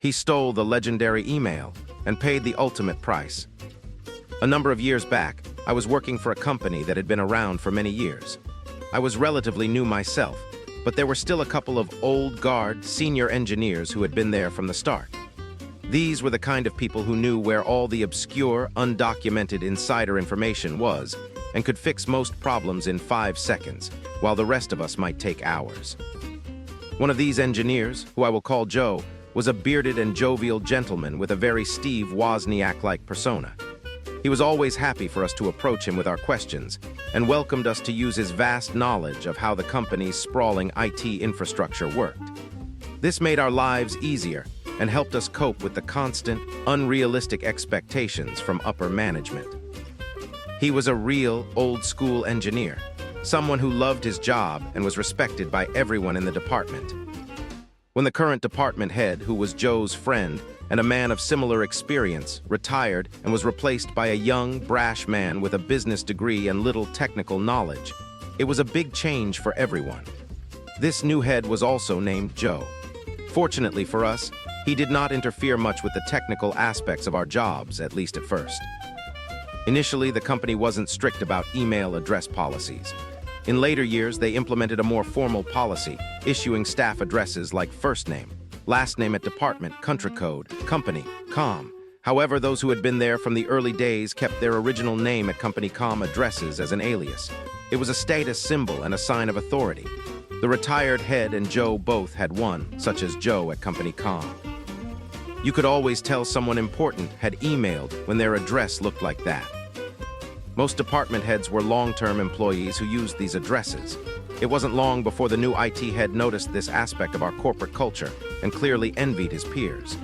He stole the legendary email and paid the ultimate price. A number of years back, I was working for a company that had been around for many years. I was relatively new myself, but there were still a couple of old guard senior engineers who had been there from the start. These were the kind of people who knew where all the obscure, undocumented insider information was and could fix most problems in 5 seconds, while the rest of us might take hours. One of these engineers, who I will call Joe, was a bearded and jovial gentleman with a very Steve Wozniak-like persona. He was always happy for us to approach him with our questions and welcomed us to use his vast knowledge of how the company's sprawling IT infrastructure worked. This made our lives easier and helped us cope with the constant, unrealistic expectations from upper management. He was a real, old-school engineer, someone who loved his job and was respected by everyone in the department. When the current department head, who was Joe's friend and a man of similar experience, retired and was replaced by a young, brash man with a business degree and little technical knowledge, it was a big change for everyone. This new head was also named Joe. Fortunately for us, he did not interfere much with the technical aspects of our jobs, at least at first. Initially, the company wasn't strict about email address policies. In later years, they implemented a more formal policy, issuing staff addresses like first name, last name at department, country code, company, com. However, those who had been there from the early days kept their original name at company com addresses as an alias. It was a status symbol and a sign of authority. The retired head and Joe both had one, such as Joe at company com. You could always tell someone important had emailed when their address looked like that. Most department heads were long-term employees who used these addresses. It wasn't long before the new IT head noticed this aspect of our corporate culture and clearly envied his peers.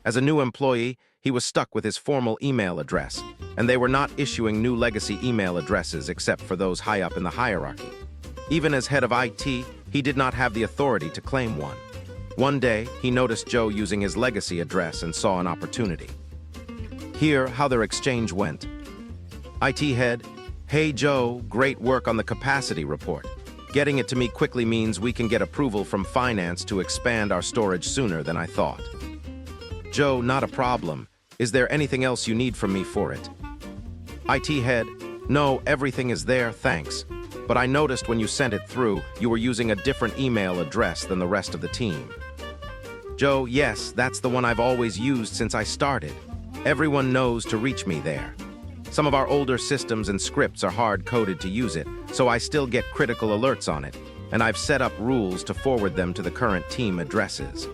As a new employee, he was stuck with his formal email address, and they were not issuing new legacy email addresses except for those high up in the hierarchy. Even as head of IT, he did not have the authority to claim one. One day, he noticed Joe using his legacy address and saw an opportunity. Hear how their exchange went. IT head, "Hey Joe, great work on the capacity report. Getting it to me quickly means we can get approval from finance to expand our storage sooner than I thought." Joe, "Not a problem. Is there anything else you need from me for it?" IT head, "No, everything is there, thanks. But I noticed when you sent it through, you were using a different email address than the rest of the team." Joe, "Yes, that's the one I've always used since I started. Everyone knows to reach me there. Some of our older systems and scripts are hard-coded to use it, so I still get critical alerts on it, and I've set up rules to forward them to the current team addresses.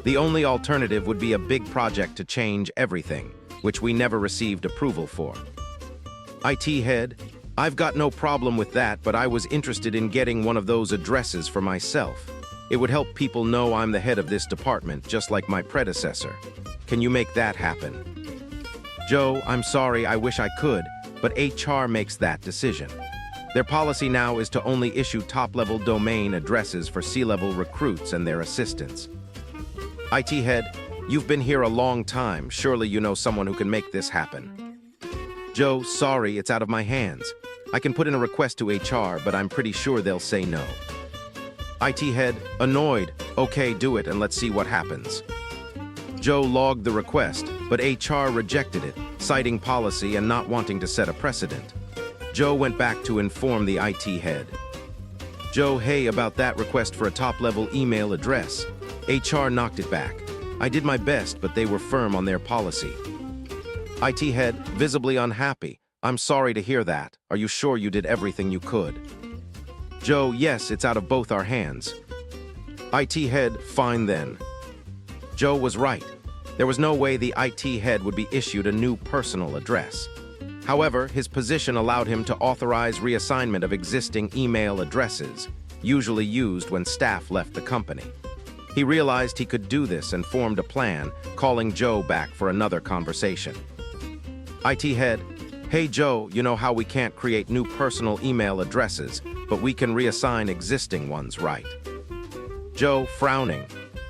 The only alternative would be a big project to change everything, which we never received approval for." IT head, "I've got no problem with that, but I was interested in getting one of those addresses for myself. It would help people know I'm the head of this department, just like my predecessor. Can you make that happen?" Joe, "I'm sorry, I wish I could, but HR makes that decision. Their policy now is to only issue top-level domain addresses for C-level recruits and their assistants." IT head, "You've been here a long time. Surely you know someone who can make this happen." Joe, "Sorry, it's out of my hands. I can put in a request to HR, but I'm pretty sure they'll say no." IT head, annoyed, "Okay, do it and let's see what happens." Joe logged the request, but HR rejected it, citing policy and not wanting to set a precedent. Joe went back to inform the IT head. Joe, "Hey, about that request for a top-level email address. HR knocked it back. I did my best, but they were firm on their policy." IT head, visibly unhappy, "I'm sorry to hear that. Are you sure you did everything you could?" Joe, "Yes, it's out of both our hands." IT head, "Fine then." Joe was right. There was no way the IT head would be issued a new personal address. However, his position allowed him to authorize reassignment of existing email addresses, usually used when staff left the company. He realized he could do this and formed a plan, calling Joe back for another conversation. IT head, "Hey Joe, you know how we can't create new personal email addresses, but we can reassign existing ones, right?" Joe, frowning,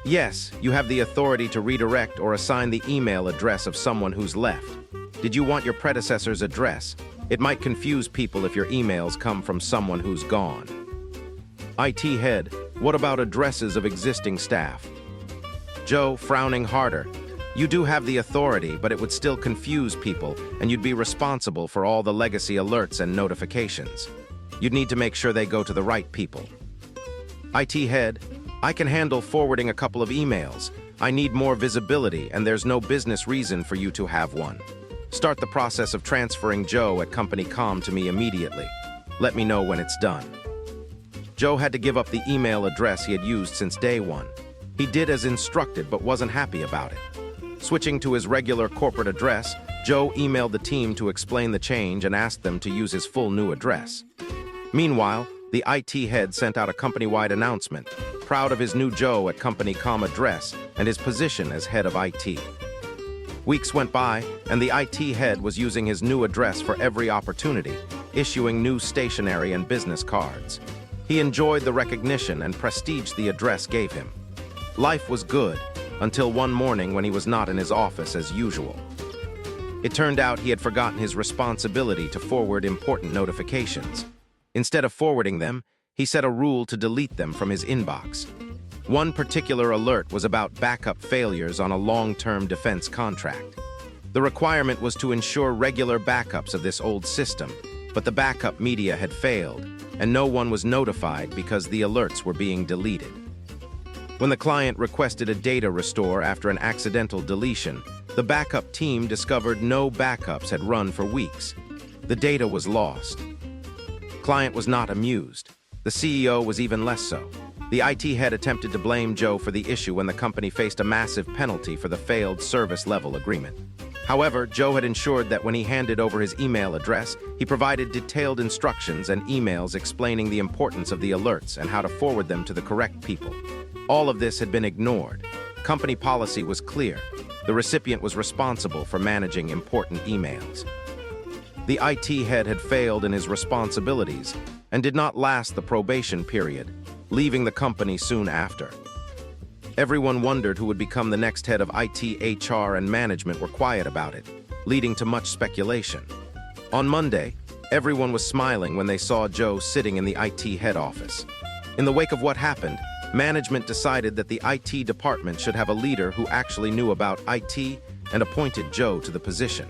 "Yes, you have the authority to redirect or assign the email address of someone who's left. Did you want your predecessor's address? It might confuse people if your emails come from someone who's gone." IT head, "What about addresses of existing staff?" Joe, frowning harder. You do have the authority, but it would still confuse people, and you'd be responsible for all the legacy alerts and notifications. You'd need to make sure they go to the right people. IT head, I can handle forwarding a couple of emails. I need more visibility, and there's no business reason for you to have one. Start the process of transferring Joe at company com to me immediately. Let me know when it's done. Joe had to give up the email address he had used since day one. He did as instructed, but wasn't happy about it. Switching to his regular corporate address, Joe emailed the team to explain the change and asked them to use his full new address. Meanwhile, the IT head sent out a company-wide announcement, proud of his new Joe at company com address and his position as head of IT. Weeks went by, and the IT head was using his new address for every opportunity, issuing new stationery and business cards. He enjoyed the recognition and prestige the address gave him. Life was good, until one morning when he was not in his office as usual. It turned out he had forgotten his responsibility to forward important notifications. Instead of forwarding them, he set a rule to delete them from his inbox. One particular alert was about backup failures on a long-term defense contract. The requirement was to ensure regular backups of this old system, but the backup media had failed, and no one was notified because the alerts were being deleted. When the client requested a data restore after an accidental deletion, the backup team discovered no backups had run for weeks. The data was lost. Client was not amused. The CEO was even less so. The IT head attempted to blame Joe for the issue when the company faced a massive penalty for the failed service level agreement. However, Joe had ensured that when he handed over his email address, he provided detailed instructions and emails explaining the importance of the alerts and how to forward them to the correct people. All of this had been ignored. Company policy was clear. The recipient was responsible for managing important emails. The IT head had failed in his responsibilities and did not last the probation period, leaving the company soon after. Everyone wondered who would become the next head of IT, HR, and management were quiet about it, leading to much speculation. On Monday, everyone was smiling when they saw Joe sitting in the IT head office. In the wake of what happened, management decided that the IT department should have a leader who actually knew about IT and appointed Joe to the position.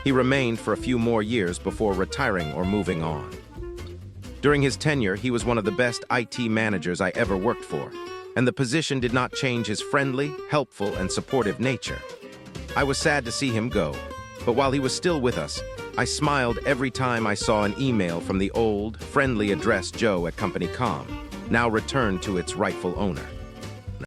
He remained for a few more years before retiring or moving on. During his tenure, he was one of the best IT managers I ever worked for, and the position did not change his friendly, helpful, and supportive nature. I was sad to see him go, but while he was still with us, I smiled every time I saw an email from the old, friendly address Joe at company com, now returned to its rightful owner.